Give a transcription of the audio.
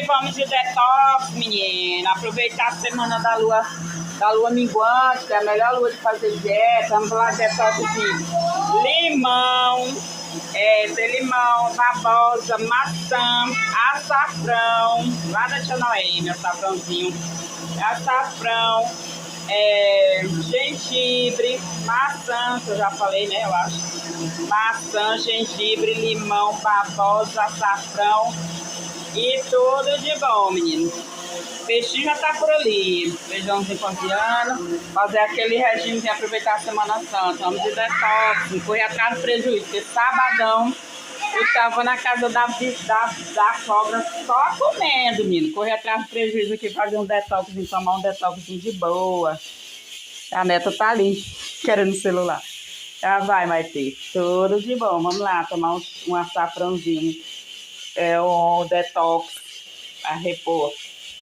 vamos de detox, menina. Aproveitar a semana da lua minguante, que é a melhor lua de fazer dieta. Vamos lá, detox de limão. Tem limão, babosa, maçã, açafrão. Lá da Tia Noemi, açafrãozinho. Açafrão, gengibre, maçã, que eu já falei, né, eu acho. Maçã, gengibre, limão, babosa, açafrão e tudo de bom, menino. Peixinho já tá por ali, feijãozinho coziano, fazer aquele regime de aproveitar a Semana Santa. Vamos de detox, correr atrás do prejuízo, porque sabadão eu tava na casa da sogra só comendo, menino. Correr atrás do prejuízo aqui, fazer um detoxinho, tomar um detoxinho de boa. A neta tá ali, querendo o celular. Já vai, Maitê. Tudo de bom. Vamos lá, tomar um açafrãozinho. Um detox a repor